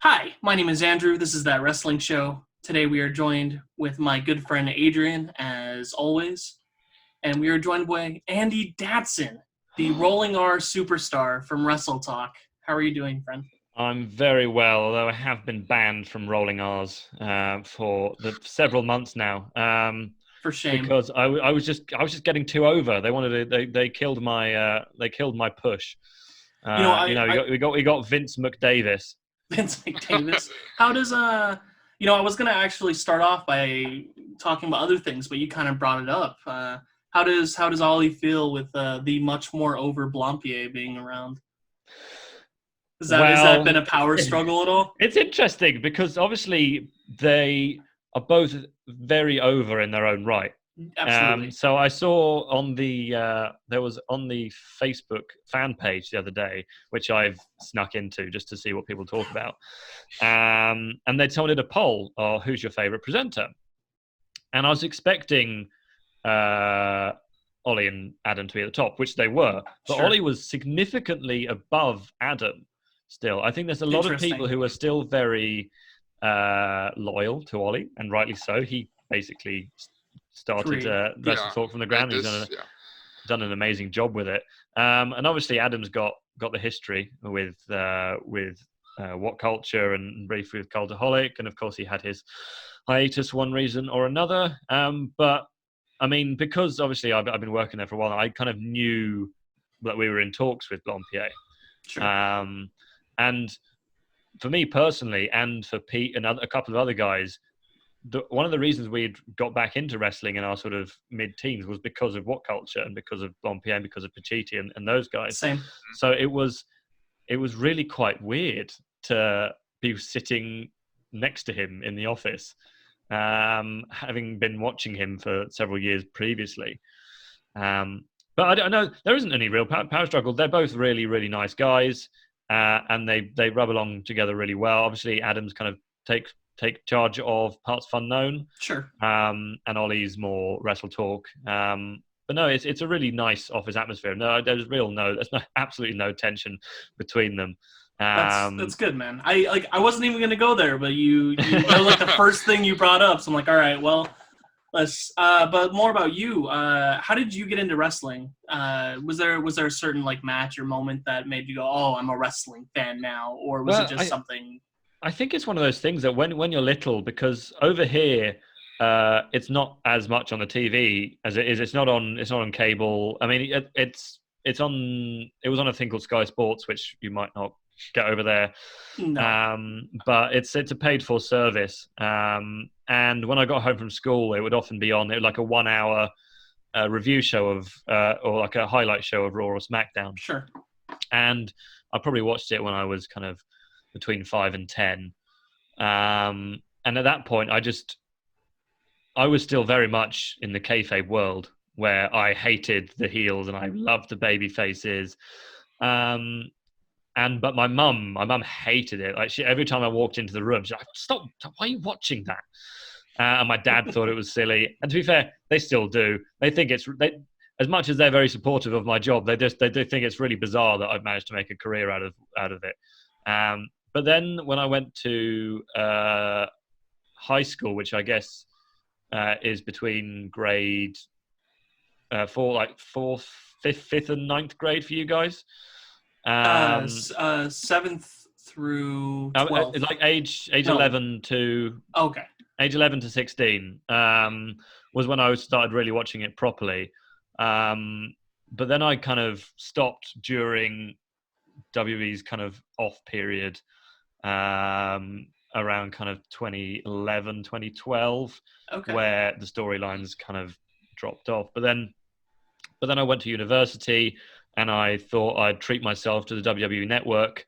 Hi, my name is Andrew. This is That Wrestling Show. Today we are joined with my good friend Adrien, as always. And we are joined by Andy Datson, the Rolling R superstar from Wrestle Talk. How are you doing, friend? I'm very well, although I have been banned from rolling R's for several months now. For shame. Because I was just getting too over. They wanted to, they killed my push. You know, I, I We got Vince McDavis. Vince McDavis. How does I was gonna actually start off by talking about other things, but you kind of brought it up. How does Ollie feel with the much more over Blampied being around? Has that been Well, a power struggle at all? it's interesting because obviously they are both very over in their own right. Absolutely. So I saw on there was on the Facebook fan page the other day, which I've snuck into just to see what people talk about. And they told me a poll, or who's your favorite presenter? And I was expecting uh, Ollie and Adam to be at the top, which they were, but Sure. Ollie was significantly above Adam. Still, I think there's a lot of people who are still very loyal to Ollie, and rightly so. He basically started Wrestle Talk from the ground. He's done an amazing job with it. And obviously, Adam's got the history with What Culture and briefly with Cultaholic, and of course, he had his hiatus one reason or another. But I mean, because obviously I've been working there for a while, I kind of knew that we were in talks with Blampied. Sure. And for me personally, and for Pete and a couple of other guys, one of the reasons we got back into wrestling in our sort of mid-teens was because of What Culture and because of Blampied and because of Pacitti and those guys. Same. So it was really quite weird to be sitting next to him in the office, having been watching him for several years previously. But I don't know, there isn't any real power struggle. They're both really, really nice guys, and they rub along together really well. Obviously, Adam's kind of take charge of Parts of Unknown. Sure. And Ollie's more Wrestle Talk. But no, it's a really nice office atmosphere. No, there's absolutely no tension between them. That's good, man. I wasn't even gonna go there, but you that was like the first thing you brought up. So I'm like, all right, well, let's. But more about you. How did you get into wrestling? Was there a certain like match or moment that made you go, oh, I'm a wrestling fan now, or was it just something? I think it's one of those things that when you're little, because over here, it's not as much on the TV as it is. It's not on cable. I mean, it was on a thing called Sky Sports, which you might not get over there. No. But it's a paid for service. And when I got home from school, it would often be on. It was like a 1 hour review show of or like a highlight show of Raw or SmackDown. Sure. And I probably watched it when I was kind of between 5 and 10. And at that point, I was still very much in the kayfabe world where I hated the heels and I loved the baby faces. But my mum hated it. Like every time I walked into the room, she's like, "Stop! Why are you watching that?" And my dad thought it was silly. And to be fair, they still do. They think as much as they're very supportive of my job, they do think it's really bizarre that I've managed to make a career out of it. But then when I went to high school, which I guess is between grade fourth, fifth, and ninth grade for you guys. Seventh through 12. It's like age 11 to okay. Age 11 to 16 was when I started really watching it properly. But then I kind of stopped during WWE's kind of off period around kind of 2011, 2012, where the storylines kind of dropped off. But then I went to university and I thought I'd treat myself to the WWE network.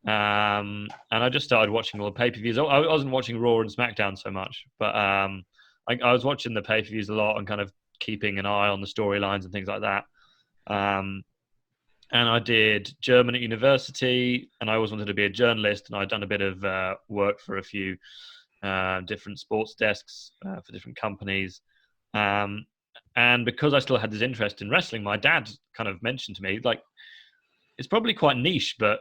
And I just started watching all the pay-per-views. I wasn't watching Raw and SmackDown so much, but I was watching the pay-per-views a lot and kind of keeping an eye on the storylines and things like that. And I did German at university, and I always wanted to be a journalist, and I'd done a bit of work for a few different sports desks for different companies. And because I still had this interest in wrestling, my dad kind of mentioned to me, like, it's probably quite niche, but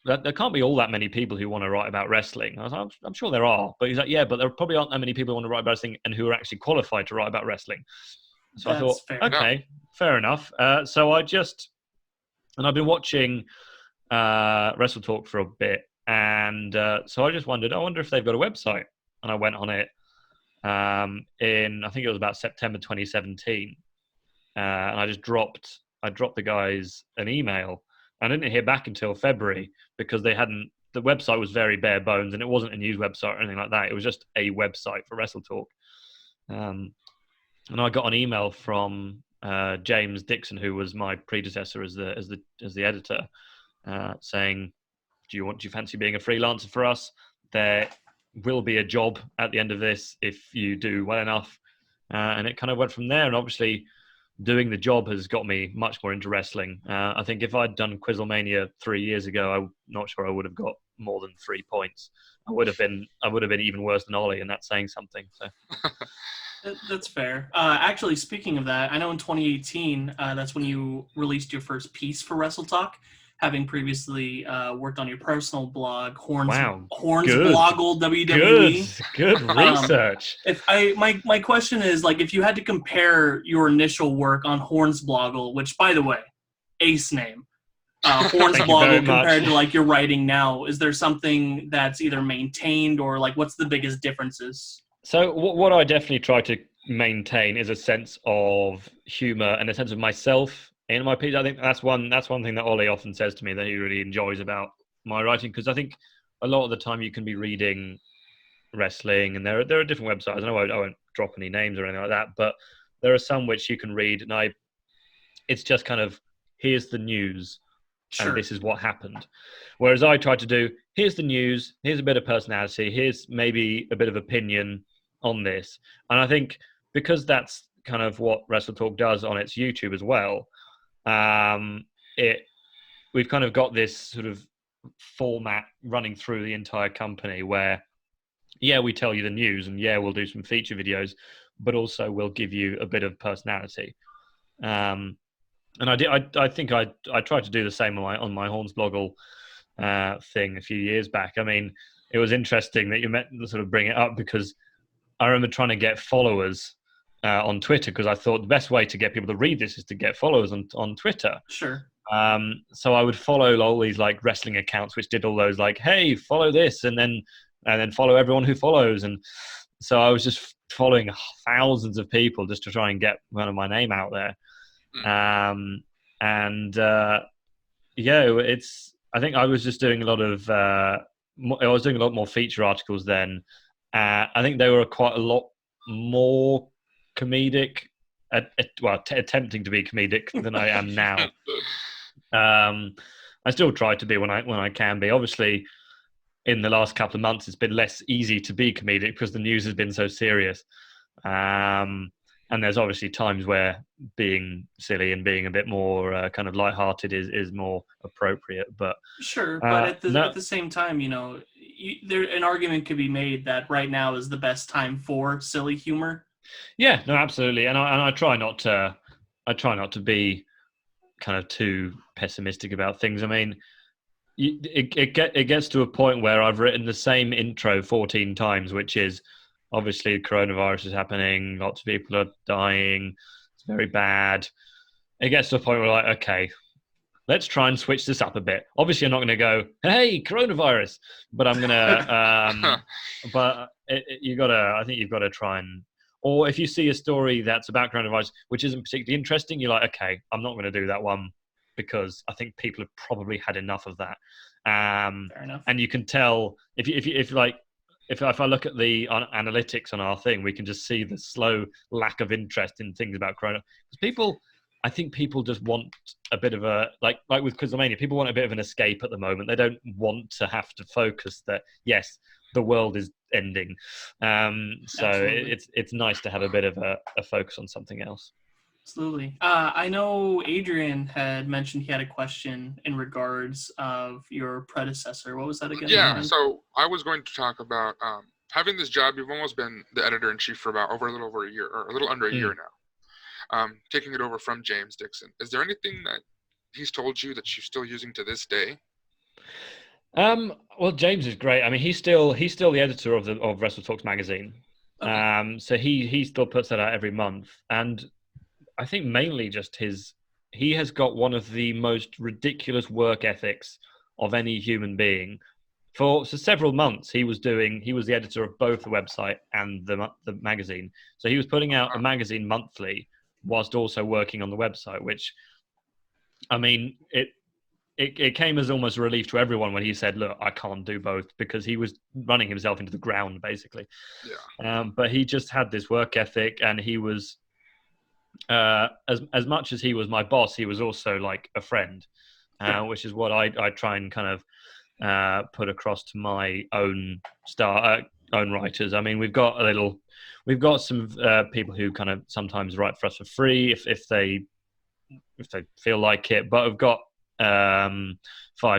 there can't be all that many people who want to write about wrestling. I was like, I'm sure there are. But he's like, yeah, but there probably aren't that many people who want to write about wrestling and who are actually qualified to write about wrestling. So I thought, fair. okay, fair enough. So I've been watching Wrestle Talk for a bit. And so I just wondered, I wonder if they've got a website. And I went on it I think it was about September 2017. And I dropped the guys an email. I didn't hear back until February because the website was very bare bones and it wasn't a news website or anything like that. It was just a website for Wrestle Talk. And I got an email from James Dixon, who was my predecessor as the editor, saying, do you fancy being a freelancer for us? There will be a job at the end of this if you do well enough. And it kind of went from there. And obviously, doing the job has got me much more into wrestling. I think if I'd done Quizzlemania 3 years ago, I'm not sure I would have got more than 3 points. I would have been even worse than Olly, and that's saying something. So. That's fair. Actually, speaking of that, I know in 2018, that's when you released your first piece for Wrestle Talk, having previously worked on your personal blog, Hornswoggle WWE. Good research. My question is, like, if you had to compare your initial work on Hornswoggle, which, by the way, ace name, Hornswoggle compared to like your writing now, is there something that's either maintained or like what's the biggest differences? So what I definitely try to maintain is a sense of humor and a sense of myself in my piece. I think that's one thing that Olly often says to me that he really enjoys about my writing, because I think a lot of the time you can be reading wrestling and there are different websites. I know I won't drop any names or anything like that, but there are some which you can read and it's just kind of, here's the news. Sure. And this is what happened. Whereas I try to do, here's the news, here's a bit of personality, here's maybe a bit of opinion on this. And I think because that's kind of what Wrestle Talk does on its YouTube as well, we've kind of got this sort of format running through the entire company where, yeah, we tell you the news and yeah, we'll do some feature videos, but also we'll give you a bit of personality. And I think I tried to do the same on my Hornswoggle thing a few years back. I mean, it was interesting that you sort of bring it up because I remember trying to get followers on Twitter because I thought the best way to get people to read this is to get followers on Twitter. Sure. So I would follow all these like wrestling accounts which did all those like, hey, follow this and then follow everyone who follows. And so I was just following thousands of people just to try and get my name out there. I think I was just doing a lot of I was doing a lot more feature articles then. I think they were quite a lot more comedic, attempting to be comedic than I am now. I still try to be when I can be. Obviously, in the last couple of months, it's been less easy to be comedic because the news has been so serious. And there's obviously times where being silly and being a bit more kind of lighthearted is more appropriate. But sure, but at the same time, an argument could be made that right now is the best time for silly humor. Yeah, no, absolutely, and I try not to be kind of too pessimistic about things. I mean, it gets to a point where I've written the same intro 14 times, which is obviously coronavirus is happening, lots of people are dying, it's very bad. It gets to a point where like, okay, let's try and switch this up a bit. Obviously, I'm not going to go, hey, coronavirus, but I'm going to, but I think you've got to try and, or if you see a story that's about coronavirus, which isn't particularly interesting, you're like, okay, I'm not going to do that one because I think people have probably had enough of that. Fair enough. And you can tell if I look at the analytics on our thing, we can just see the slow lack of interest in things about corona. Because I think people just want a bit of a, like with Quizzlemania, people want a bit of an escape at the moment. They don't want to have to focus that, yes, the world is ending. So it's nice to have a bit of a focus on something else. Absolutely. I know Adrien had mentioned he had a question in regards of your predecessor. What was that again? Yeah, so I was going to talk about having this job. You've almost been the editor-in-chief for about a little over a year, or a little under a year now, taking it over from James Dixon. Is there anything that he's told you that you're still using to this day? Well, James is great. I mean, he's still the editor of Wrestle Talks magazine. Okay. So he still puts that out every month, and I think mainly just he has got one of the most ridiculous work ethics of any human being. For several months, he was the editor of both the website and the magazine. So he was putting out a magazine monthly whilst also working on the website, which, I mean, it came as almost a relief to everyone when he said, look, I can't do both, because he was running himself into the ground, basically. Yeah. But he just had this work ethic, and he was, as much as he was my boss, he was also like a friend, which is what I try and kind of put across to my own writers. I mean, we've got some people who kind of sometimes write for us for free if they feel like it, but we've got 5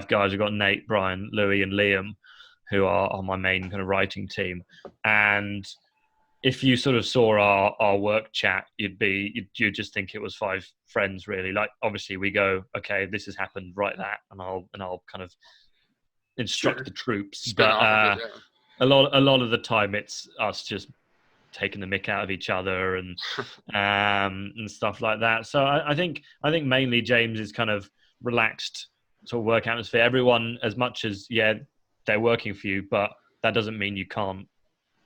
guys. We've got Nate, Brian, Louis, and Liam, who are on my main kind of writing team. And if you sort of saw our work chat, you'd just think it was 5 friends, really. Like, obviously we go, okay, this has happened, write that, and I'll kind of instruct the troops. But a lot of the time it's us just taking the mick out of each other and stuff like that. So I think mainly James is kind of relaxed sort of work atmosphere. Everyone, as much as they're working for you, but that doesn't mean you can't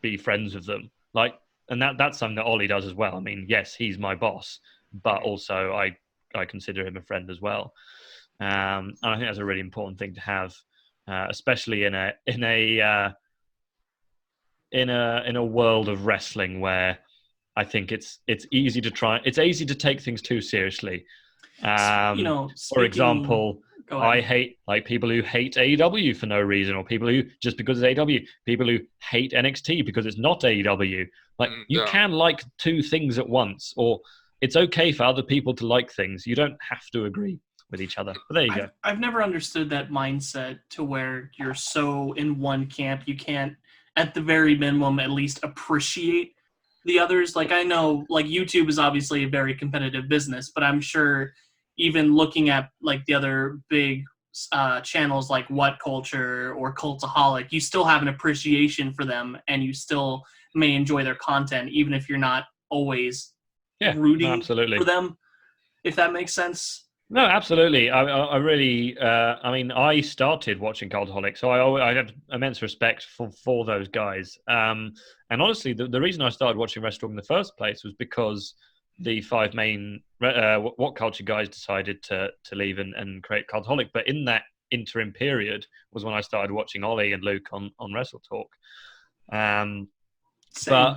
be friends with them. Like, and that's something that Olly does as well. I mean, yes, he's my boss, but also I consider him a friend as well. And I think that's a really important thing to have, especially in a world of wrestling where I think it's easy to take things too seriously. For example, I hate people who hate AEW for no reason, or people who, just because it's AEW, people who hate NXT because it's not AEW. Like, you can like 2 things at once, or it's okay for other people to like things. You don't have to agree with each other. But there you go. I've never understood that mindset to where you're so in one camp you can't, at the very minimum, at least appreciate the others. Like, I know, like, YouTube is obviously a very competitive business, but I'm sure even looking at like the other big channels like What Culture or Cultaholic, you still have an appreciation for them, and you still may enjoy their content, even if you're not always rooting for them, if that makes sense. No, absolutely. I really, I mean, I started watching Cultaholic, so I had immense respect for those guys. And honestly, the reason I started watching wrestling in the first place was because the 5 main What Culture guys decided to leave and create Cultaholic. But in that interim period was when I started watching Olly and Luke on Wrestle Talk. Same,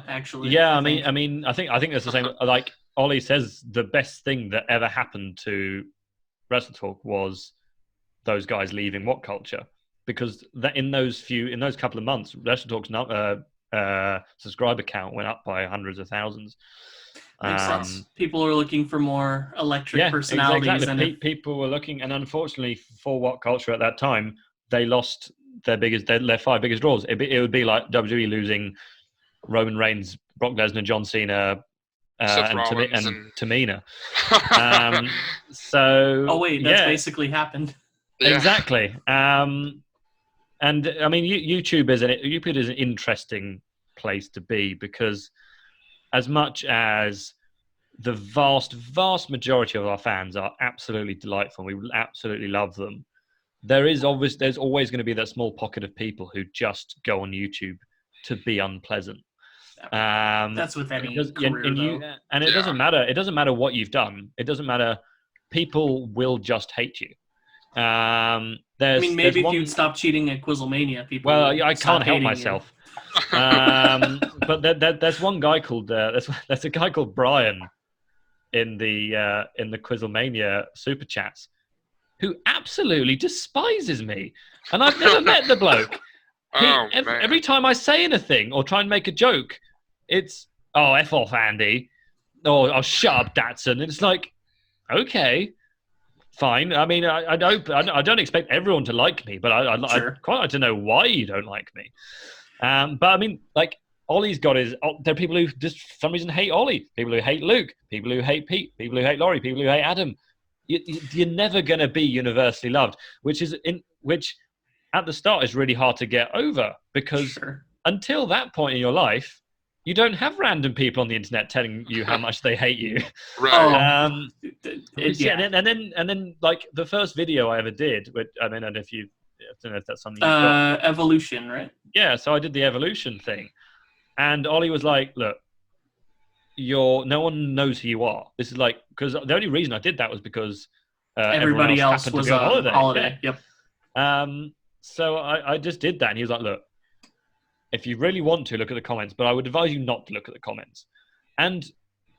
actually. Yeah, I mean, I think that's the same. Like, Olly says, the best thing that ever happened to Wrestle Talk was those guys leaving What Culture, because that in those couple of months, Wrestle Talk's subscriber count went up by hundreds of thousands. Makes sense. People are looking for more electric personalities. Exactly. And people were looking, and unfortunately for What Culture at that time, they lost their 5 biggest draws. It would be like WWE losing Roman Reigns, Brock Lesnar, John Cena, and Tamina. That's basically happened. Yeah. Exactly. And I mean, YouTube is an interesting place to be, because as much as the vast majority of our fans are absolutely delightful, we absolutely love them, there's always going to be that small pocket of people who just go on YouTube to be unpleasant. That's with any career, and it doesn't matter. It doesn't matter what you've done. It doesn't matter. People will just hate you. Maybe if you'd stop cheating at Quizzlemania, people. Well, I can't help myself. But there's one guy called there's a guy called Brian in the Quizzlemania super chats who absolutely despises me, and I've never met the bloke. Every time I say anything or try and make a joke, it's F off Andy, or shut up Datson. And it's like, okay, fine. I mean, I don't expect everyone to like me, but I'd quite like to know why you don't like me. But I mean, like, Olly's got there are people who just for some reason hate Olly, people who hate Luke, people who hate Pete, people who hate Laurie, people who hate Adam. You're never going to be universally loved, which at the start is really hard to get over because until that point in your life, you don't have random people on the internet telling you how much they hate you. Right. And then like the first video I ever did, which I don't know if that's something you've got. Evolution, right? Yeah, so I did the evolution thing. And Olly was like, look, no one knows who you are. This is like, because the only reason I did that was because everybody else was on holiday. Yeah. Yep. So I just did that. And he was like, look, if you really want to, look at the comments, but I would advise you not to look at the comments. And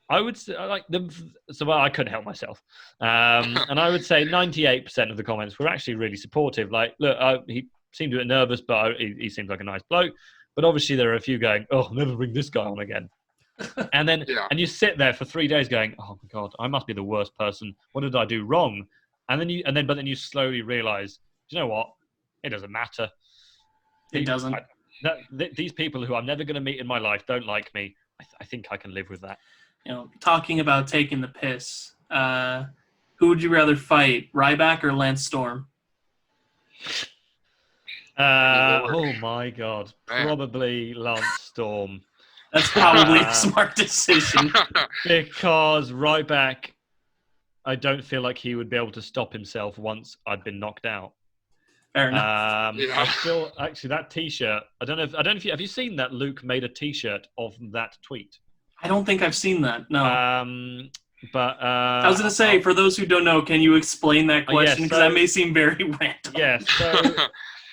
I would say, I couldn't help myself. And I would say 98% of the comments were actually really supportive. Like, look, he seemed a bit nervous, but he seemed like a nice bloke. But obviously there are a few going, oh, I'll never bring this guy on again. And then, and you sit there for 3 days going, oh my God, I must be the worst person. What did I do wrong? But then you slowly realize, do you know what? It doesn't matter. It doesn't. These people who I'm never going to meet in my life don't like me. I think I can live with that. Talking about taking the piss, who would you rather fight, Ryback or Lance Storm? Oh my God. Probably Lance Storm. That's probably a smart decision. Because Ryback, I don't feel like he would be able to stop himself once I'd been knocked out. Fair enough. I still actually that T-shirt. I don't know if have you seen that Luke made a T-shirt of that tweet? I don't think I've seen that. No. But I was going to say, for those who don't know, can you explain that question? Because that may seem very random. Yeah. So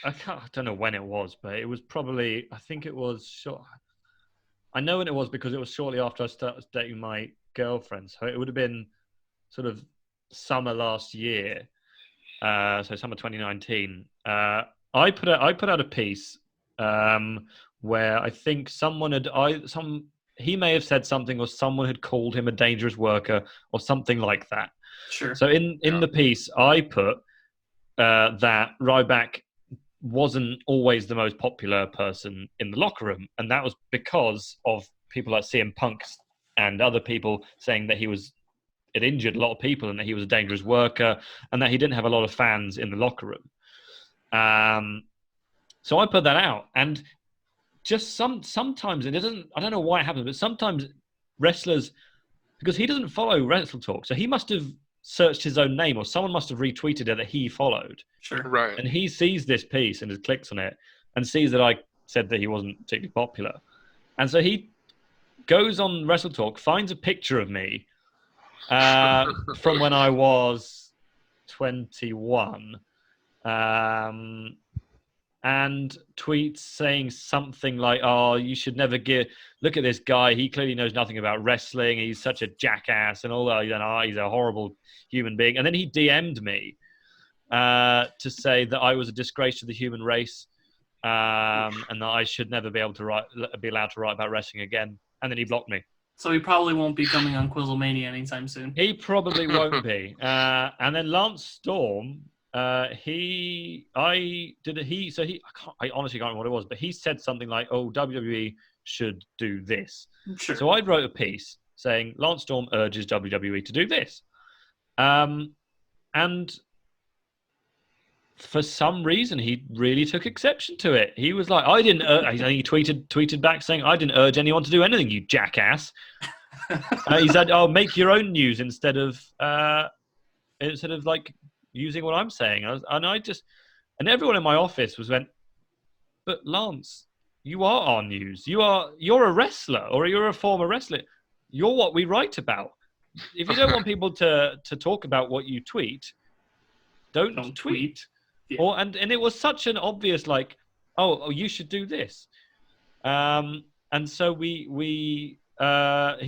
I don't know when it was, but it was probably. I think it was short. I know when it was because it was shortly after I started dating my girlfriend. So it would have been sort of summer last year. So summer 2019. I put out a piece where I think he may have said something, or someone had called him a dangerous worker, or something like that. Sure. So in the piece, I put that Ryback wasn't always the most popular person in the locker room, and that was because of people like CM Punk and other people saying that it injured a lot of people and that he was a dangerous worker and that he didn't have a lot of fans in the locker room. So I put that out, and just sometimes it doesn't. I don't know why it happens, but sometimes wrestlers, because he doesn't follow Wrestle Talk, so he must have searched his own name, or someone must have retweeted it that he followed. Sure. Right. And he sees this piece and just clicks on it and sees that I said that he wasn't particularly popular, and so he goes on Wrestle Talk, finds a picture of me from when I was 21. And tweets saying something like, oh, you should never look at this guy. He clearly knows nothing about wrestling. He's such a jackass and all that. He's a horrible human being. And then he DM'd me to say that I was a disgrace to the human race and that I should never be allowed to write about wrestling again. And then he blocked me. So he probably won't be coming on Quizzlemania anytime soon. He probably won't be. And then Lance Storm... I honestly can't remember what it was, but he said something like, oh, WWE should do this. Sure. So I wrote a piece saying Lance Storm urges WWE to do this. And for some reason, he really took exception to it. He was like, he tweeted back saying, I didn't urge anyone to do anything, you jackass. He said, oh, make your own news instead of like using what I'm saying. And everyone in my office went, but Lance, you are our news. You're a wrestler, or you're a former wrestler. You're what we write about. If you don't want people to talk about what you tweet, don't tweet. Yeah. And it was such an obvious like, oh, you should do this. And so he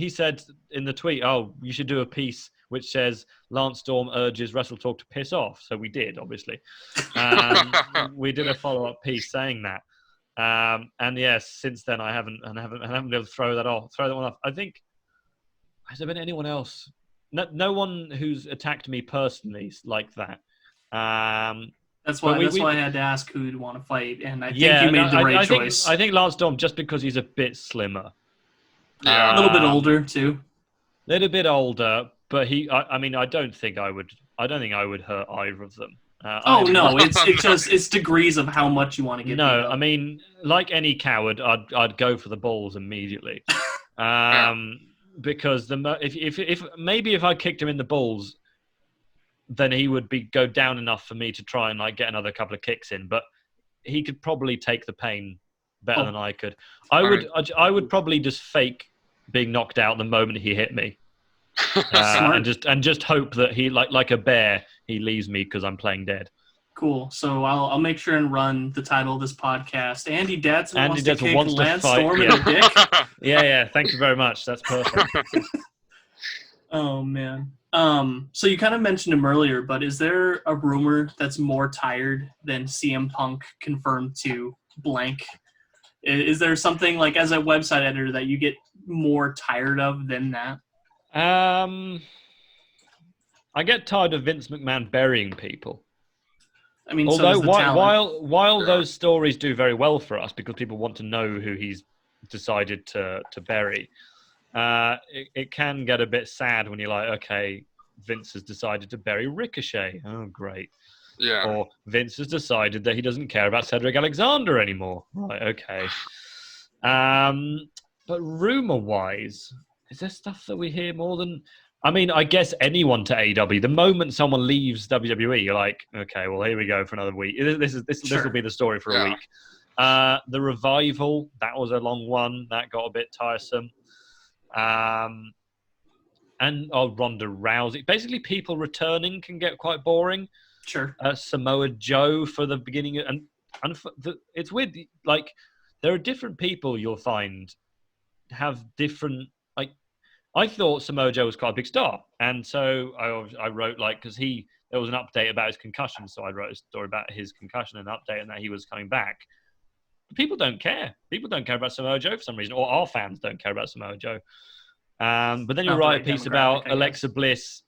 said in the tweet, oh, you should do a piece which says Lance Storm urges Wrestle Talk to piss off. So we did, obviously. We did a follow-up piece saying that. And yes, since then I haven't been able to throw that one off. I think, has there been anyone else? No one who's attacked me personally like that. That's why I had to ask who you'd want to fight, and I think you made the right choice. I think Lance Storm, just because he's a bit slimmer. A little bit older too. A little bit older, but I don't think I would hurt either of them. No, it's degrees of how much you want to get. No, I mean, like any coward, I'd go for the balls immediately, because if I kicked him in the balls, then he would go down enough for me to try and like get another couple of kicks in, but he could probably take the pain better than I could. I would probably just fake being knocked out the moment he hit me, and just hope that he like a bear he leaves me because I'm playing dead. Cool. So I'll make sure and run the title of this podcast. Andy Datson wants to kick Lance Storm in the dick. Yeah. Thank you very much. That's perfect. Oh man. So you kind of mentioned him earlier, but is there a rumor that's more tired than CM Punk confirmed to blank? Is there something like as a website editor that you get more tired of than that? I get tired of Vince McMahon burying people. I mean, although so while those stories do very well for us because people want to know who he's decided to bury, it can get a bit sad when you're like, okay, Vince has decided to bury Ricochet. Oh, great. Yeah. Or Vince has decided that he doesn't care about Cedric Alexander anymore. Right, okay. But rumor-wise, is there stuff that we hear more than... I mean, I guess anyone to AEW. The moment someone leaves WWE, you're like, okay, well, here we go for another week. This will be the story for a week. The Revival, that was a long one. That got a bit tiresome. And Ronda Rousey. Basically, people returning can get quite boring. Sure. Samoa Joe for the beginning. And it's weird. Like, there are different people you'll find have different... I thought Samoa Joe was quite a big star, and so I wrote because there was an update about his concussion, so I wrote a story about his concussion and an update and that he was coming back. But people don't care. People don't care about Samoa Joe for some reason, or our fans don't care about Samoa Joe. But then you write a piece about Alexa Bliss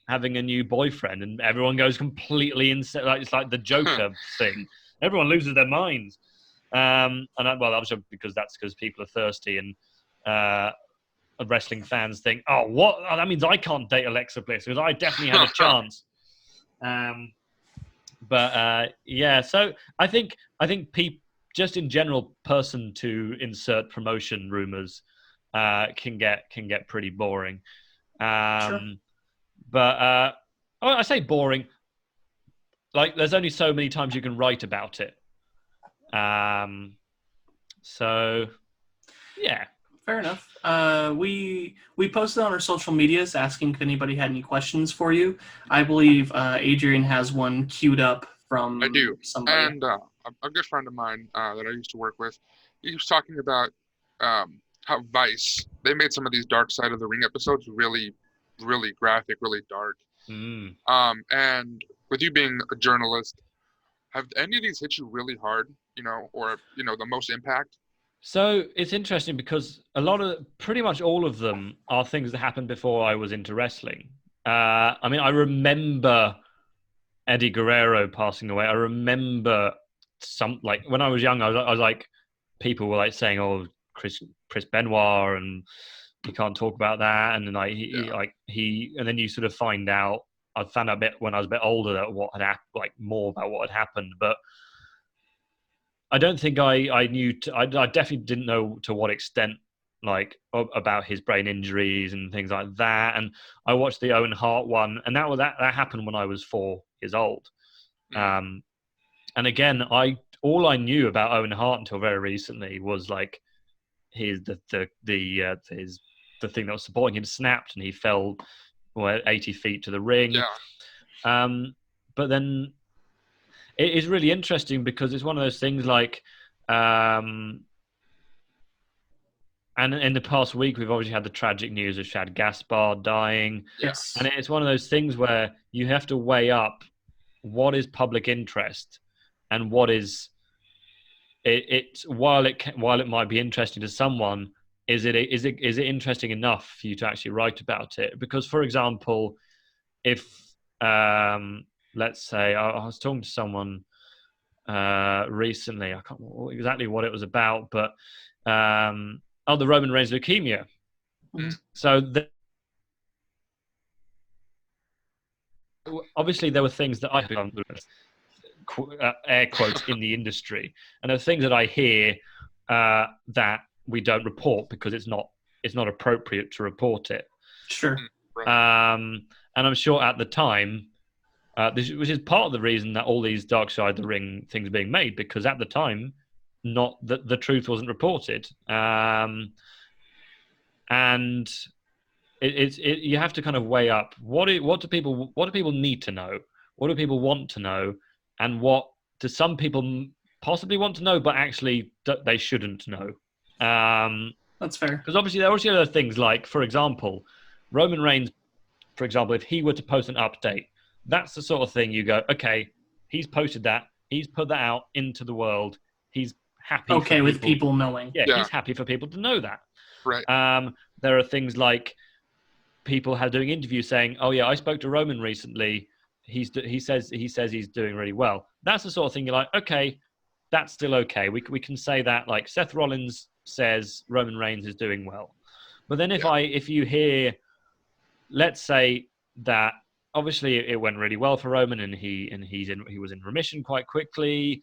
having a new boyfriend, and everyone goes completely insane. It's like the Joker thing. Everyone loses their minds. Obviously because people are thirsty and. Wrestling fans think, what? Oh, that means I can't date Alexa Bliss because I definitely had a chance. So I think people, just in general, person to insert promotion rumors can get pretty boring. Sure. But I say boring. Like there's only so many times you can write about it. So yeah. Fair enough. We posted on our social medias asking if anybody had any questions for you. I believe Adrien has one queued up from somebody. And a good friend of mine that I used to work with, he was talking about how Vice, they made some of these Dark Side of the Ring episodes really, really graphic, really dark. And with you being a journalist, have any of these hit you really hard, or the most impact? So it's interesting because pretty much all of them are things that happened before I was into wrestling. I remember Eddie Guerrero passing away. I remember when I was young, I was like, people were like saying, "Oh, Chris Benoit," and you can't talk about that. And then and then you sort of find out. I found out a bit when I was a bit older that what had happened, more about what had happened, but. I don't think I knew. I definitely didn't know to what extent, about his brain injuries and things like that. And I watched the Owen Hart one, and that happened when I was 4 years old. And again, all I knew about Owen Hart until very recently was the thing that was supporting him snapped, and he fell 80 feet to the ring. Yeah. But then. It is really interesting because it's one of those things and in the past week, we've obviously had the tragic news of Shad Gaspard dying. Yes. And it's one of those things where you have to weigh up what is public interest and what is while it might be interesting to someone, is it interesting enough for you to actually write about it? Because, for example, if let's say I was talking to someone recently. I can't remember exactly what it was about, but the Roman Reigns leukemia. Mm-hmm. So obviously there were things that I air quotes in the industry, and there are things that I hear that we don't report because it's not appropriate to report it. Sure. Right. And I'm sure at the time, which is part of the reason that all these Dark Side of the Ring things are being made, because at the time, not the truth wasn't reported, and you have to kind of weigh up what do people need to know, what do people want to know, and what do some people possibly want to know but actually they shouldn't know. That's fair. Because obviously there are also other things like, for example, Roman Reigns, for example, if he were to post an update, that's the sort of thing you go, okay, he's posted that, he's put that out into the world, he's happy. Okay, with people knowing. Yeah, he's happy for people to know that. Right. There are things like people doing interviews saying, "Oh yeah, I spoke to Roman recently. He says he's doing really well." That's the sort of thing you're like, okay, that's still okay. We can say that, like Seth Rollins says Roman Reigns is doing well. But then if you hear, let's say that obviously it went really well for Roman and he was in remission quite quickly.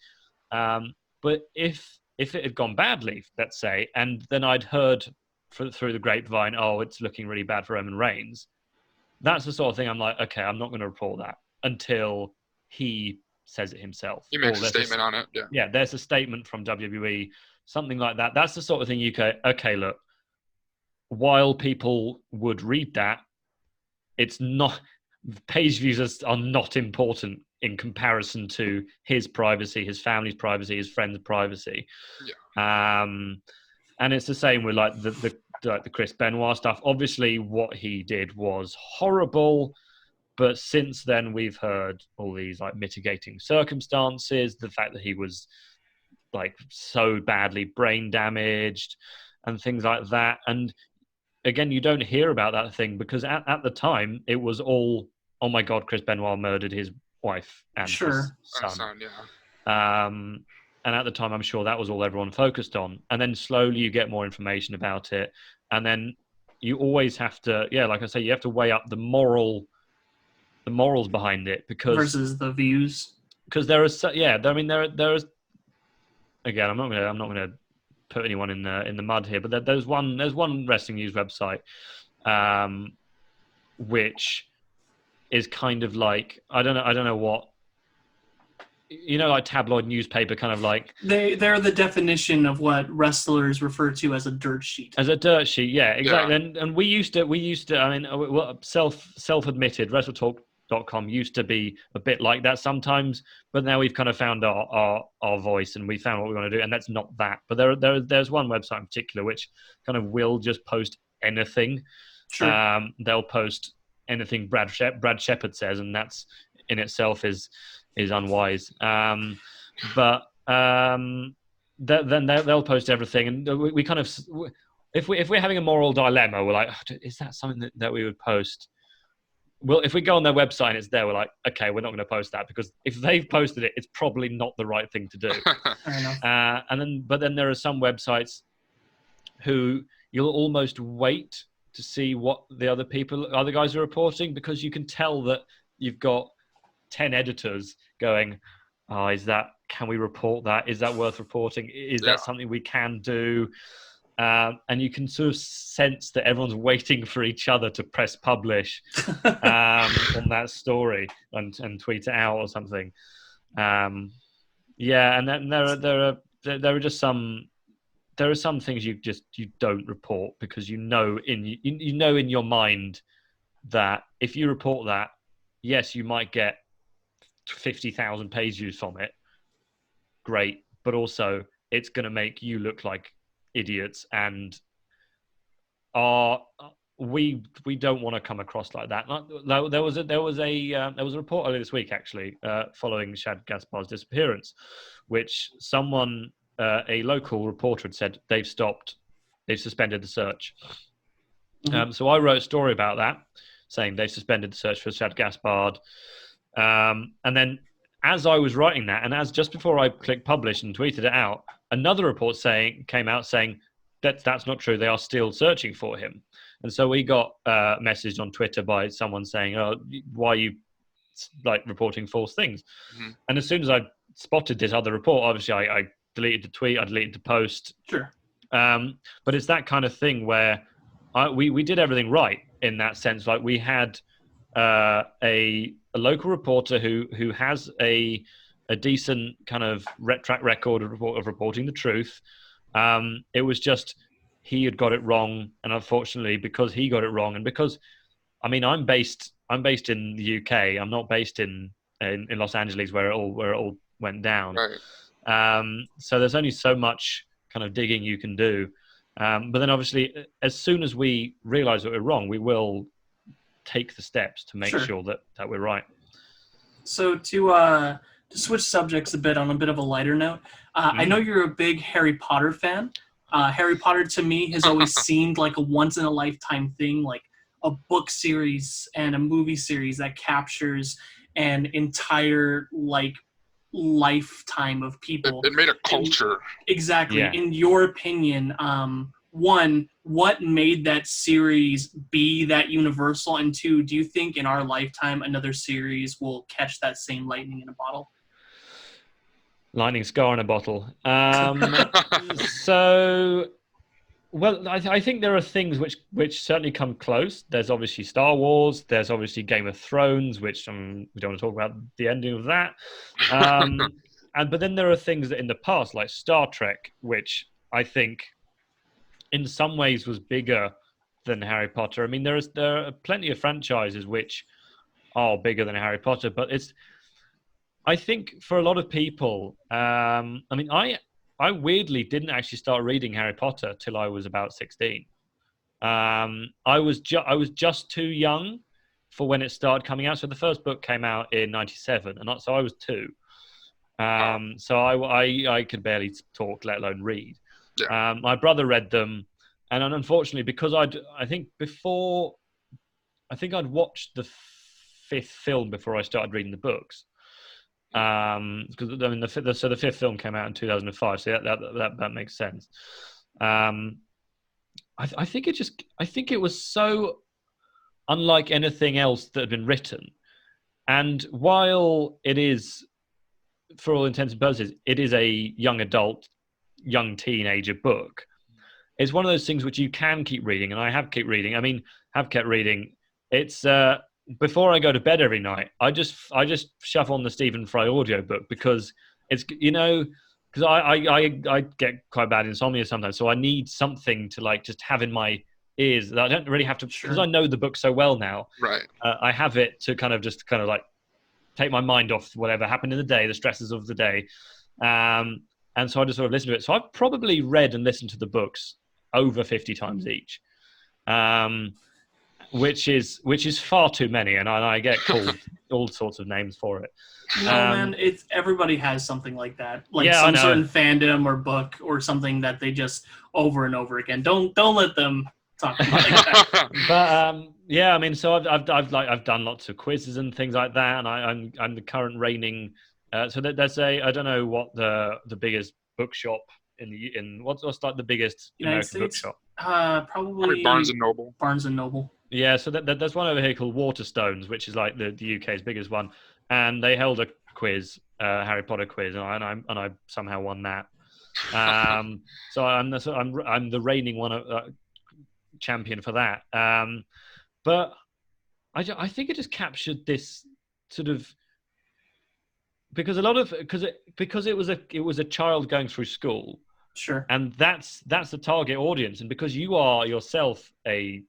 But if it had gone badly, let's say, and then I'd heard through the grapevine, oh, it's looking really bad for Roman Reigns, that's the sort of thing I'm like, okay, I'm not going to report that until he says it himself. He makes a statement on it. Yeah. Yeah, there's a statement from WWE, something like that. That's the sort of thing you go, okay, look, while people would read that, it's not, page views are not important in comparison to his privacy, his family's privacy, his friends' privacy. Yeah. And it's the same with like the Chris Benoit stuff. Obviously, what he did was horrible, but since then we've heard all these like mitigating circumstances, the fact that he was like so badly brain damaged and things like that. And again, you don't hear about that thing because at the time it was all, oh my God, Chris Benoit murdered his wife and his son. And at the time, I'm sure that was all everyone focused on. And then slowly you get more information about it. And then you always have to, like I say, you have to weigh up the morals behind it because versus the views. Because there is, there is. Again, I'm not gonna put anyone in the mud here, but there's one wrestling news website, which is kind of like I don't know what. Like tabloid newspaper, kind of like they're the definition of what wrestlers refer to as a dirt sheet. As a dirt sheet, yeah, exactly. Yeah. And we used to. I mean, self-admitted, WrestleTalk.com used to be a bit like that sometimes, but now we've kind of found our voice and we found what we want to do, and that's not that. But there's one website in particular which kind of will just post anything. Sure. They'll post anything Brad Shepard says, and that's in itself is unwise. But then they'll post everything, and we kind of, if we're having a moral dilemma, we're like, oh, is that something that we would post? Well, if we go on their website and it's there, we're like, okay, we're not going to post that because if they've posted it, it's probably not the right thing to do. Fair enough. But then there are some websites who you'll almost wait to see what the other guys are reporting because you can tell that you've got 10 editors going, oh, can we report that? Is that worth reporting? Is that something we can do? And you can sort of sense that everyone's waiting for each other to press publish on that story and tweet it out or something. And then there are just some things you don't report because you know in your mind that if you report that, yes, you might get 50,000 page views from it. Great, but also it's going to make you look like idiots, and we don't want to come across like that. There was a report earlier this week actually following Shad Gaspard's disappearance, which someone a local reporter had said they've suspended the search. Mm-hmm. So I wrote a story about that, saying they've suspended the search for Shad Gaspard. And then as I was writing that, and just before I clicked publish and tweeted it out, another report came out saying that's not true. They are still searching for him. And so we got messaged on Twitter by someone saying, "Oh, why are you like reporting false things. Mhm. And as soon as I spotted this other report, obviously I deleted the tweet, I deleted the post. Sure. But it's that kind of thing where we did everything right in that sense. Like we had a local reporter who has a decent kind of track record of reporting the truth. It was just he had got it wrong, and unfortunately, because he got it wrong, and because I'm based in the UK. I'm not based in Los Angeles where it all went down. Right. So there's only so much kind of digging you can do. But then obviously, as soon as we realise that we're wrong, we will take the steps to make sure that we're right. So to switch subjects a bit on a bit of a lighter note, I know you're a big Harry Potter fan. Harry Potter to me has always seemed like a once in a lifetime thing, like a book series and a movie series that captures an entire lifetime of people. It made a culture. Exactly. Yeah. In your opinion, one, what made that series be that universal? And two, do you think in our lifetime another series will catch that same lightning in a bottle? Lightning scar in a bottle. So, well, I think there are things which certainly come close. There's obviously Star Wars. There's obviously Game of Thrones, which we don't want to talk about the ending of that. But then there are things that in the past, like Star Trek, which I think in some ways was bigger than Harry Potter. I mean, there are plenty of franchises which are bigger than Harry Potter, but I think for a lot of people, I weirdly didn't actually start reading Harry Potter till I was about 16. I was just too young for when it started coming out. So the first book came out in 97, and so I was 2. So I could barely talk, let alone read. Yeah. My brother read them, and unfortunately, because I'd watched the 5th film before I started reading the books. Because the 5th film came out in 2005, so that makes sense. I think it was so unlike anything else that had been written, and while it is, for all intents and purposes, it is a young adult, young teenager book. It's one of those things which you can keep reading, and I have kept reading. It's before I go to bed every night, I just shove on the Stephen Fry audiobook because it's, because I get quite bad insomnia sometimes, so I need something to like just have in my ears that I don't really have to, because I know the book so well now. Right. I have it to kind of like take my mind off whatever happened in the day, the stresses of the day, and so I just sort of listen to it. So I've probably read and listened to the books over 50 times each. Which is far too many, and I get called all sorts of names for it. No, man, everybody has something like that, like some certain fandom or book or something that they just over and over again. Don't let them talk about like that. But so I've done lots of quizzes and things like that, and I'm the current reigning. So there's I don't know what the biggest bookshop in what's like the biggest American bookshop. Probably Barnes and Noble. Barnes and Noble. Yeah, so there's one over here called Waterstones, which is like the UK's biggest one, and they held a quiz, Harry Potter quiz, and I somehow won that. So I'm the reigning champion for that. But I think it just captured this sort of, because it was a child going through school. Sure. And that's the target audience, and because you are yourself a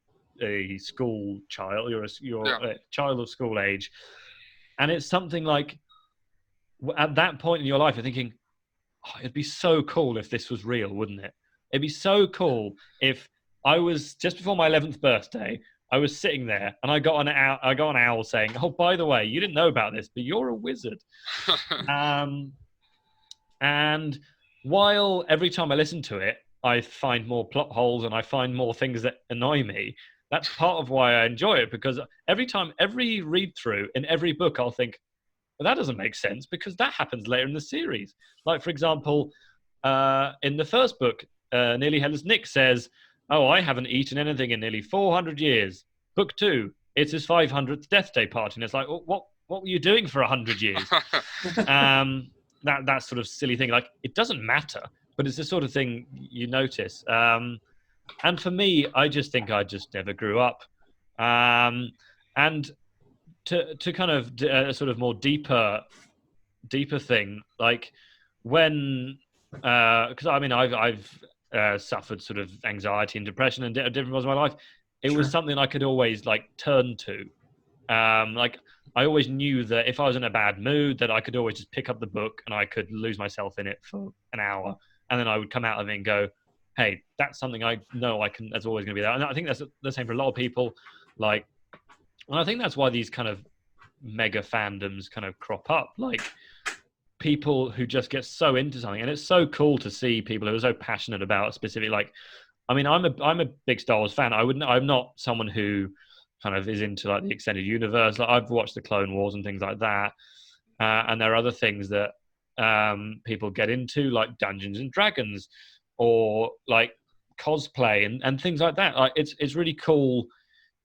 school child, you're a child of school age, and it's something like, at that point in your life you're thinking, it'd be so cool if this was real, wouldn't it? It'd be so cool if I was, just before my 11th birthday, I was sitting there and I got an owl saying, oh, by the way, you didn't know about this, but you're a wizard. And while every time I listen to it, I find more plot holes and I find more things that annoy me, that's part of why I enjoy it, because every read through in every book, I'll think, well, that doesn't make sense because that happens later in the series. Like, for example, in the first book, Nearly Headless Nick says, oh, I haven't eaten anything in nearly 400 years. Book 2, it's his 500th death day party. And it's like, what were you doing for 100 years? That sort of silly thing. Like, it doesn't matter, but it's the sort of thing you notice. And for me, I just think I just never grew up. And to kind of a sort of more deeper thing, like when, because I mean, I've suffered sort of anxiety and depression and different parts of my life. It was something I could always like turn to. Like, I always knew that if I was in a bad mood, that I could always just pick up the book and I could lose myself in it for an hour, and then I would come out of it and go, "Hey, that's something I know I can. That's always going to be there." And I think that's the same for a lot of people. Like, and I think that's why these kind of mega fandoms kind of crop up. Like, people who just get so into something, and it's so cool to see people who are so passionate about a specific. Like, I mean, I'm a big Star Wars fan. I'm not someone who kind of is into like the extended universe. Like, I've watched the Clone Wars and things like that, and there are other things that people get into, like Dungeons and Dragons, or like cosplay and things like that. Like, it's really cool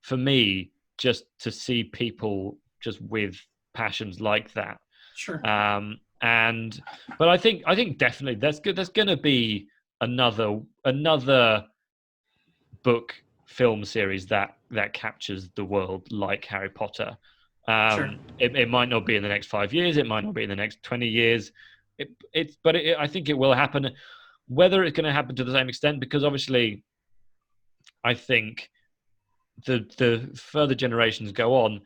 for me just to see people just with passions like that. Sure. But I think definitely there's going to be another book film series that captures the world like Harry Potter. Sure. It might not be in the next 5 years. It might not be in the next 20 years. I think it will happen. Whether it's going to happen to the same extent, because obviously, I think the further generations go on,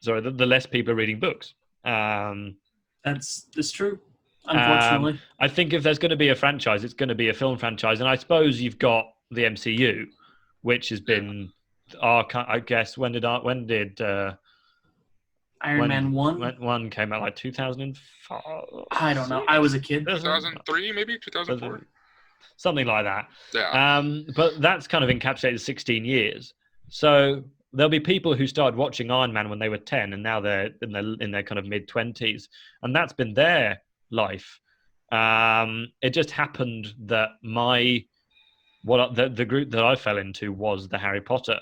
the less people are reading books. That's true. Unfortunately, I think if there's going to be a franchise, it's going to be a film franchise, and I suppose you've got the MCU, which has been I guess when did Iron Man 1? One came out like 2005. I don't know. I was a kid. 2003, maybe 2004. Something like that. Yeah. But that's kind of encapsulated 16 years. So there'll be people who started watching Iron Man when they were 10, and now they're in their kind of mid-20s, and that's been their life. It just happened that the group that I fell into was the Harry Potter.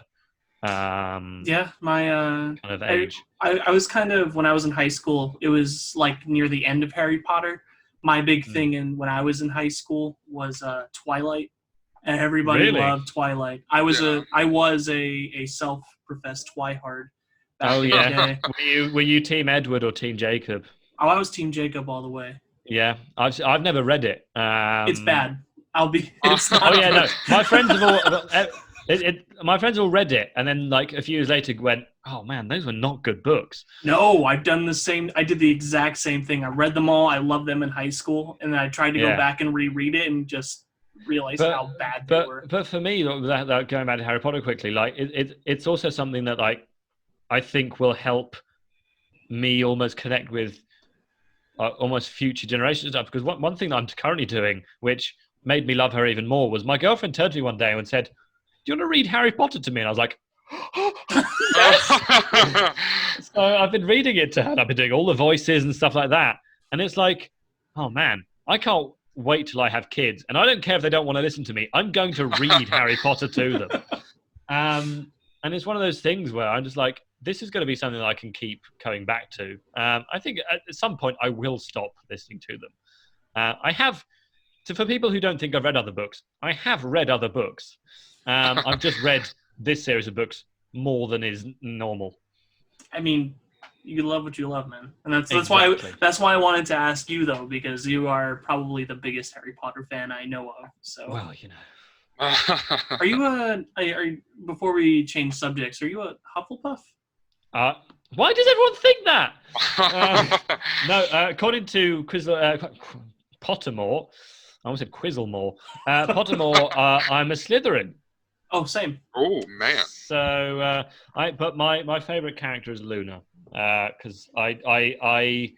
Yeah, my kind of age. I was kind of, when I was in high school, it was like near the end of Harry Potter. My big thing when I was in high school was Twilight, and everybody loved Twilight. I was a self-professed Twihard. Oh yeah. Were you Team Edward or Team Jacob? Oh, I was Team Jacob all the way. Yeah, I've never read it. It's bad. It's not. Oh yeah, no. My friends have all my friends all read it, and then like a few years later went, "Oh man, those were not good books." No, I've done the same. I did the exact same thing. I read them all. I loved them in high school, and then I tried to go back and reread it, and just realized how bad they were. But for me, that going back to Harry Potter quickly, like it's also something that like I think will help me almost connect with almost future generations and stuff. Because one thing that I'm currently doing, which made me love her even more, was my girlfriend turned to me one day and said, "Do you want to read Harry Potter to me?" And I was like, yes. So I've been reading it to her, and I've been doing all the voices and stuff like that. And it's like, oh man, I can't wait till I have kids. And I don't care if they don't want to listen to me. I'm going to read Harry Potter to them. And it's one of those things where I'm just like, this is going to be something that I can keep going back to. I think at some point I will stop listening to them. I have, for people who don't think I've read other books, I have read other books. I've just read this series of books more than is normal. I mean, you love what you love, man, and that's why I wanted to ask you though, because you are probably the biggest Harry Potter fan I know of. So, well, you know, are you before we change subjects, are you a Hufflepuff? Why does everyone think that? No, according to Pottermore, I almost said Quizzlemore. Pottermore, I'm a Slytherin. Oh, same. Oh man. So, but my favorite character is Luna, because I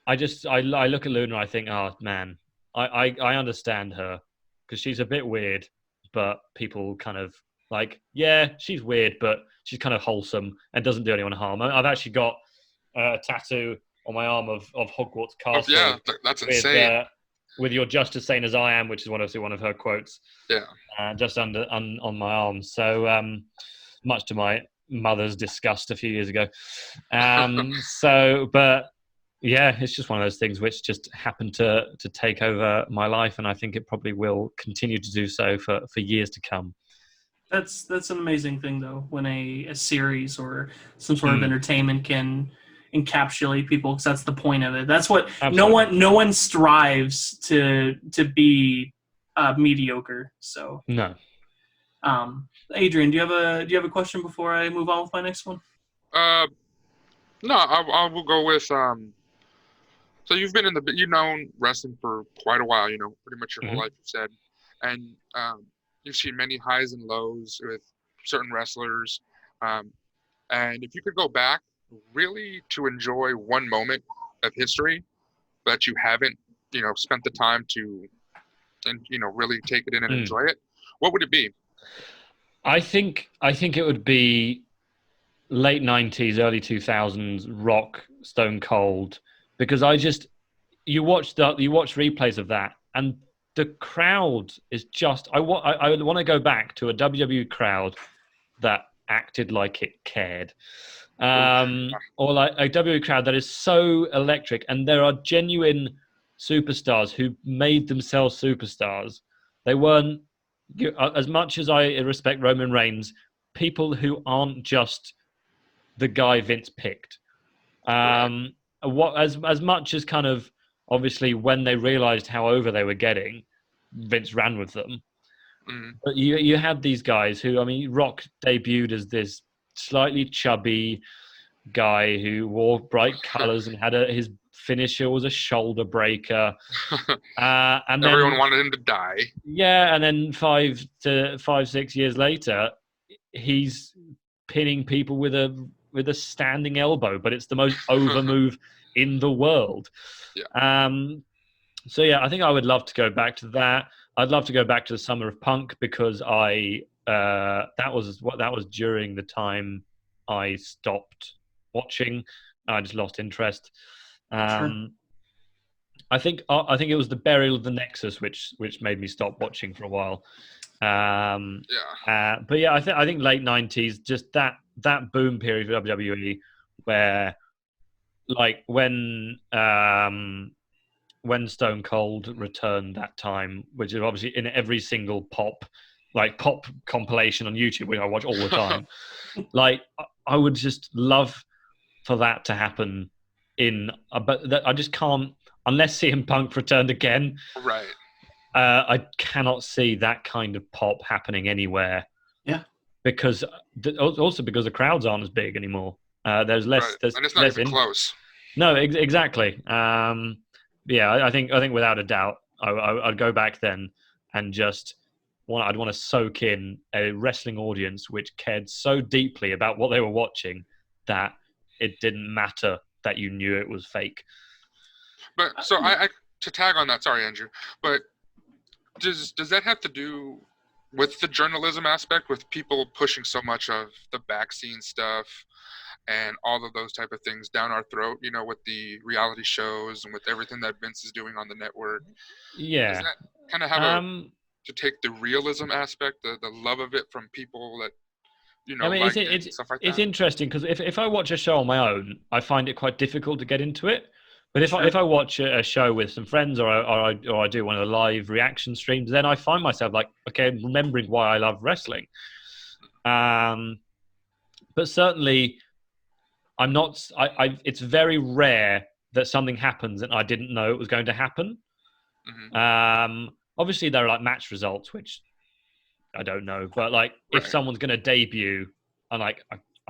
look at Luna and I think, oh man, I understand her, because she's a bit weird, but people kind of like, yeah, she's weird, but she's kind of wholesome and doesn't do anyone harm. I've actually got a tattoo on my arm of Hogwarts Castle. Oh, yeah, that's insane. With "You're just as sane as I am," which is one of her quotes. Yeah. Just on my arm. So much to my mother's disgust a few years ago. But yeah, it's just one of those things which just happened to take over my life, and I think it probably will continue to do so for years to come. That's an amazing thing, though, when a series or some sort of entertainment can encapsulate people, because that's the point of it. That's what no one strives to be mediocre. So no. Adrien, do you have a question before I move on with my next one? No, I will go with so you've known wrestling for quite a while, pretty much your whole life, you said, and you've seen many highs and lows with certain wrestlers, and if you could go back really to enjoy one moment of history that you haven't, spent the time to, and really take it in and enjoy it, what would it be? I think it would be late 90s, early 2000s Rock, Stone Cold, because you watch replays of that, and the crowd is just. I want to go back to a WWE crowd that acted like it cared, or like a WWE crowd that is so electric, and there are genuine superstars who made themselves superstars. They weren't, as much as I respect Roman Reigns, people who aren't just the guy Vince picked. As much as kind of obviously when they realized how over they were getting, Vince ran with them. But you had these guys who, I mean, Rock debuted as this slightly chubby guy who wore bright colors and had his finisher was a shoulder breaker. And everyone wanted him to die. Yeah, and then 6 years later, he's pinning people with a standing elbow, but it's the most over move in the world. Yeah. So yeah, I think I would love to go back to that. I'd love to go back to the Summer of Punk, because that was during the time I stopped watching. I just lost interest. Sure. I think it was the burial of the Nexus which made me stop watching for a while. But yeah, I think late 90s, just that boom period for WWE, where like when Stone Cold returned that time, which is obviously in every single pop compilation on YouTube, which I watch all the time. Like, I would just love for that to happen but I just can't, unless CM Punk returned again. Right. I cannot see that kind of pop happening anywhere. Yeah. Because the crowds aren't as big anymore. There's less. Right. There's and it's not less even close. No, exactly. Yeah, I think without a doubt, I'd go back then and I'd want to soak in a wrestling audience which cared so deeply about what they were watching that it didn't matter that you knew it was fake. But so I to tag on that, sorry, Andrew, but does that have to do with the journalism aspect, with people pushing so much of the backscene stuff and all of those type of things down our throat, with the reality shows and with everything that Vince is doing on the network? Yeah. Does that kind of have to take the realism aspect, the love of it from people that, I mean, like stuff like that? It's interesting, because if I watch a show on my own, I find it quite difficult to get into it. But if I watch a show with some friends, or I do one of the live reaction streams, then I find myself like, okay, remembering why I love wrestling. But certainly, I'm not. It's very rare that something happens and I didn't know it was going to happen. Mm-hmm. Obviously, there are like match results which I don't know, but like if someone's going to debut, I'm like,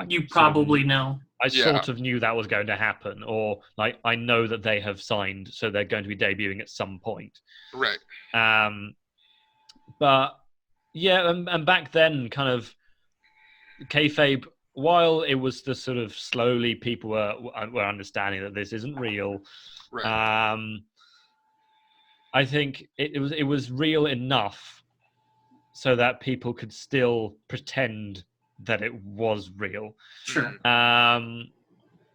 you probably know. I sort of knew that was going to happen, or like I know that they have signed, so they're going to be debuting at some point. Right. But yeah, and back then, kind of kayfabe, while it was the sort of slowly people were understanding that this isn't real. Right. I think it was real enough so that people could still pretend that it was real. Sure. And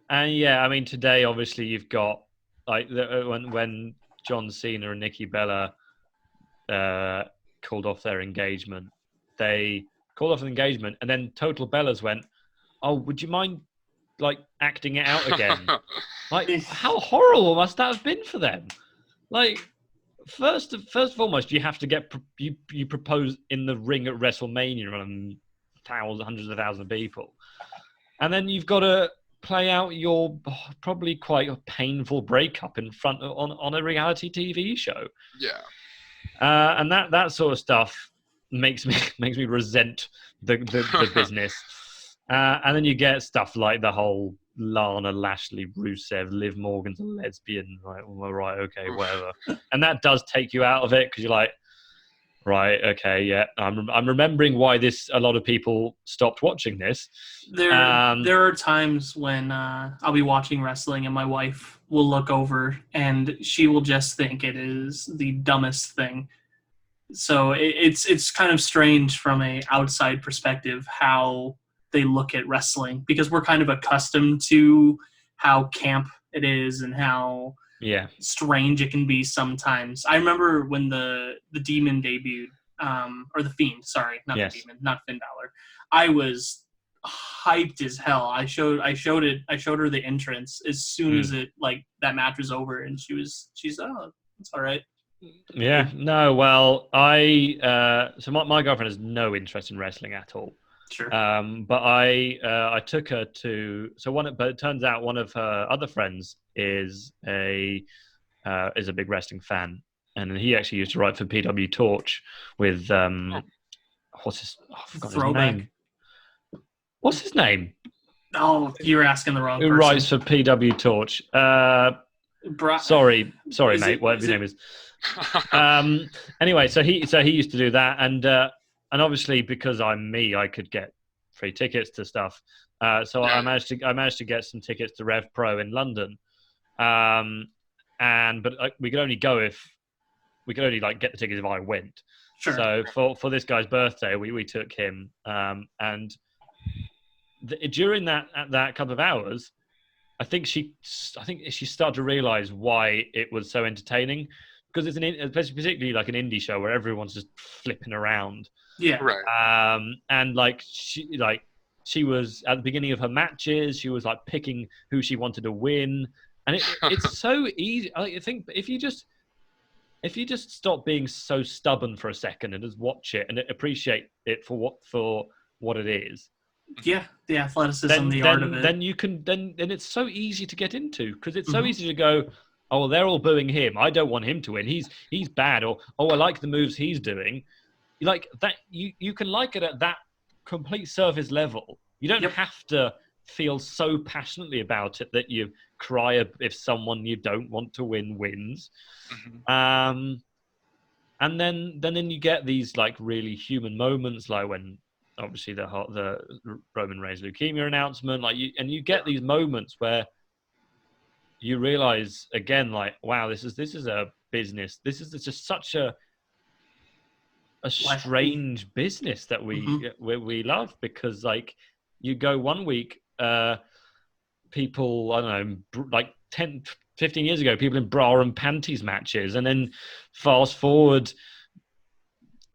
yeah, I mean, today obviously you've got like when John Cena and Nikki Bella called off their engagement. They called off an engagement, and then Total Bellas went, "Oh, would you mind like acting it out again?" Like, how horrible must that have been for them? Like, first and foremost, you have to get you propose in the ring at WrestleMania and hundreds of thousands of people, and then you've got to play out your probably quite a painful breakup in front on a reality TV show. Yeah. And that sort of stuff makes me resent the business. And then you get stuff like the whole Lana, Lashley, Rusev, Liv Morgan's a lesbian. Like, well, right, okay, whatever. And that does take you out of it because you're like, right, okay, yeah. I'm remembering why a lot of people stopped watching this. There are times when I'll be watching wrestling and my wife will look over and she will just think it is the dumbest thing. So it's kind of strange from a outside perspective how they look at wrestling because we're kind of accustomed to how camp it is and how strange it can be sometimes. I remember when the Demon debuted, or the Fiend, sorry, not the Demon, not Finn Balor. I was hyped as hell. I showed her the entrance as soon as it like that match was over, and she's oh, it's all right. Yeah, no, well, so my girlfriend has no interest in wrestling at all. Sure. But I took her to but it turns out one of her other friends is a big wrestling fan, and he actually used to write for PW Torch with what's his name? What's his name? Oh, you were asking the wrong person. Who writes for PW Torch? Sorry, mate. Whatever his name is. Anyway, so he used to do that, and obviously because I'm me, I could get free tickets to stuff. So I managed to get some tickets to Rev Pro in London, but we could only get the tickets if I went. Sure. So for this guy's birthday, we took him, and during that couple of hours, I think she started to realize why it was so entertaining, because it's particularly like an indie show where everyone's just flipping around. Yeah. Right. And like she was at the beginning of her matches, she was like picking who she wanted to win, and it's so easy. I think if you just stop being so stubborn for a second and just watch it and appreciate it for what it is. Yeah, the athleticism, the art of it. Then it's so easy to get into, because it's so easy to go, oh, well, they're all booing him. I don't want him to win. He's bad. Or, oh, I like the moves he's doing. Like that, you can like it at that complete surface level. You don't have to feel so passionately about it that you cry if someone you don't want to win wins. And then you get these like really human moments, like when obviously the Roman Reigns leukemia announcement, you get these moments where you realize again, like, wow, this is a business. This is just such a strange business that we love, because like you go one week, people, I don't know, like 10, 15 years ago, people in bra and panties matches, and then fast forward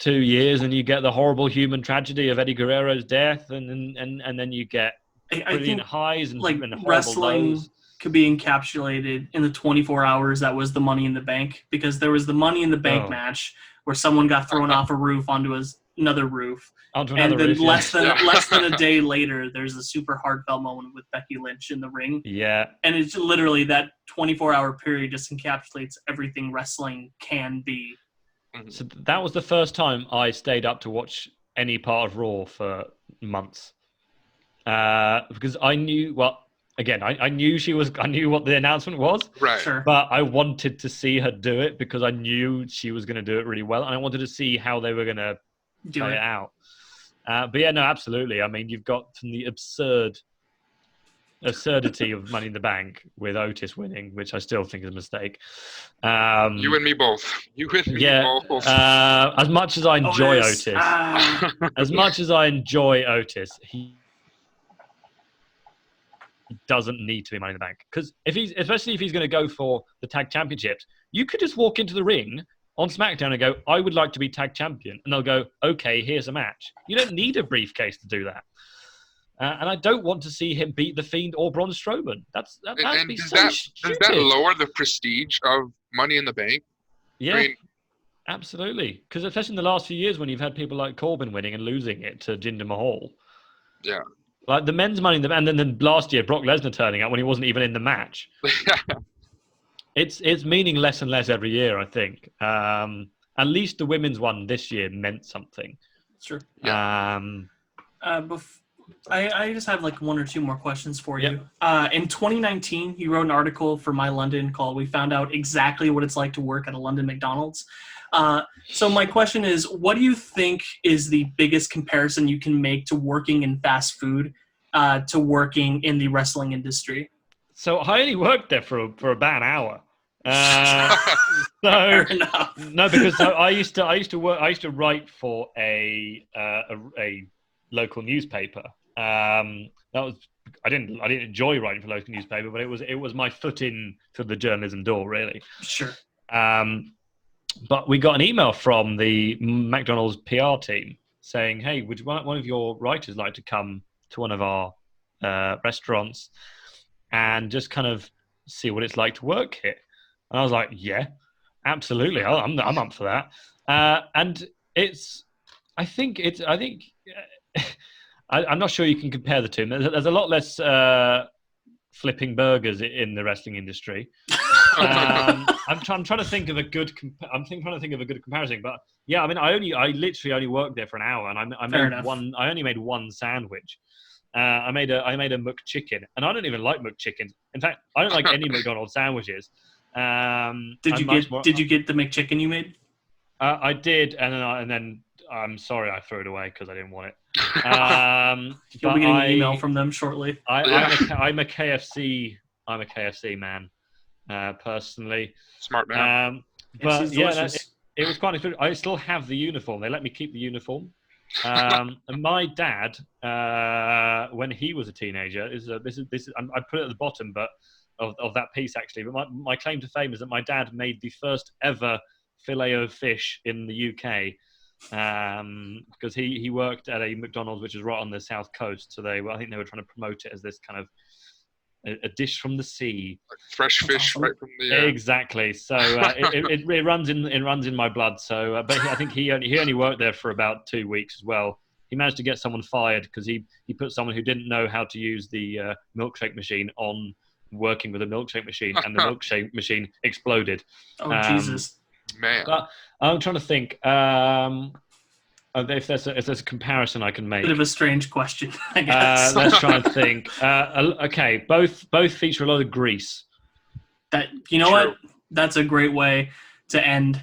2 years and you get the horrible human tragedy of Eddie Guerrero's death, and then you get brilliant highs and horrible wrestling lows. Could be encapsulated in the 24 hours that was the Money in the Bank, because there was the Money in the Bank match where someone got thrown off a roof onto another roof. Less than a day later, there's a super heartfelt moment with Becky Lynch in the ring. Yeah. And it's literally that 24-hour period just encapsulates everything wrestling can be. So that was the first time I stayed up to watch any part of Raw for months. Because I knew, I knew what the announcement was. Right. Sure. But I wanted to see her do it because I knew she was going to do it really well. And I wanted to see how they were going to play it out. But yeah, no, absolutely. I mean, you've got from the absurdity of Money in the Bank with Otis winning, which I still think is a mistake. You and me both. Both. As much as I enjoy Otis, he doesn't need to be Money in the Bank, because especially if he's going to go for the tag championships, you could just walk into the ring on SmackDown and go, I would like to be tag champion, and they'll go, okay, here's a match. You don't need a briefcase to do that. And I don't want to see him beat The Fiend or Braun Strowman. That'd be so stupid. Does that lower the prestige of Money in the Bank? Yeah, I mean, absolutely. Because especially in the last few years when you've had people like Corbin winning and losing it to Jinder Mahal. yeah. Like the men's Money in the Bank, and then last year Brock Lesnar turning up when he wasn't even in the match. It's meaning less and less every year, I think. At least the women's one this year meant something. Sure. Yeah. I just have like one or two more questions for you. Yep. In 2019, you wrote an article for My London called "We Found Out Exactly What It's Like to Work at a London McDonald's." So my question is, what do you think is the biggest comparison you can make to working in fast food to working in the wrestling industry? So I only worked there for about an hour. Fair enough. No, because I used to write for a local newspaper. I didn't enjoy writing for a local newspaper, but it was my foot in to the journalism door, really. Sure. But we got an email from the McDonald's PR team saying, "Hey, would one of your writers like to come to one of our restaurants and just kind of see what it's like to work here?" And I was like, "Yeah, absolutely, I'm up for that." And I'm not sure you can compare the two. There's a lot less flipping burgers in the wrestling industry. I'm trying to think of a good. I'm trying to think of a good comparison. But yeah, I mean, I literally only worked there for an hour, and I only made one sandwich. I made a McChicken, and I don't even like McChickens. In fact, I don't like any McDonald's sandwiches. Did you get the McChicken you made? I did, and then I'm sorry I threw it away because I didn't want it. You'll be getting an email from them shortly. I'm a KFC man, personally. Smart man. But yeah, it was quite expensive. I still have the uniform. They let me keep the uniform. And my dad, when he was a teenager, this is I put it at the bottom, but of that piece actually. But my claim to fame is that my dad made the first ever filet of fish in the UK. Because he worked at a McDonald's which is right on the south coast, so I think they were trying to promote it as this kind of a dish from the sea, like fresh fish right from the exactly. So it runs in my blood. So, but I think he only worked there for about 2 weeks as well. He managed to get someone fired because he put someone who didn't know how to use the milkshake machine on working with a milkshake machine, and the milkshake machine exploded. Oh Jesus! Man. But I'm trying to think if there's a comparison I can make. Bit of a strange question, I guess. Let's try and think. Okay, both feature a lot of grease. What? That's a great way to end.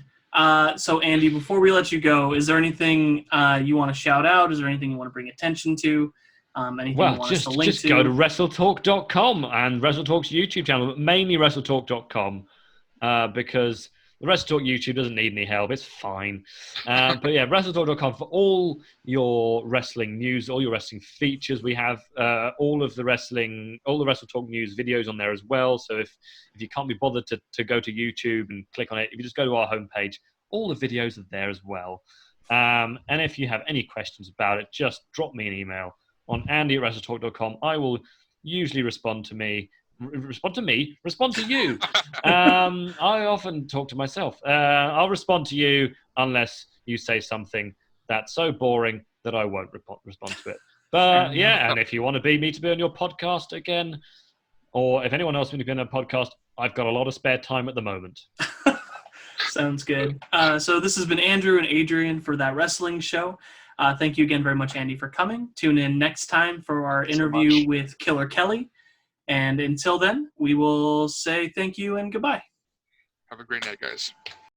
So Andy, before we let you go, is there anything you want to shout out? Is there anything you want to bring attention to? Anything you want us to link to? Just go to WrestleTalk.com and WrestleTalk's YouTube channel, but mainly WrestleTalk.com, because the WrestleTalk YouTube doesn't need any help. It's fine. But yeah, WrestleTalk.com for all your wrestling news, all your wrestling features. We have all the WrestleTalk news videos on there as well. So if you can't be bothered to go to YouTube and click on it, if you just go to our homepage, all the videos are there as well. And if you have any questions about it, just drop me an email on andy@WrestleTalk.com. I will usually respond to you. I often talk to myself. I'll respond to you unless you say something that's so boring that I won't respond to it. But yeah, and if you want me to be on your podcast again, or if anyone else wants to be on a podcast, I've got a lot of spare time at the moment. Sounds good. So this has been Andrew and Adrien for That Wrestling Show. Thank you again very much, Andy, for coming. Tune in next time for our interview with Killer Kelly. And until then, we will say thank you and goodbye. Have a great night, guys.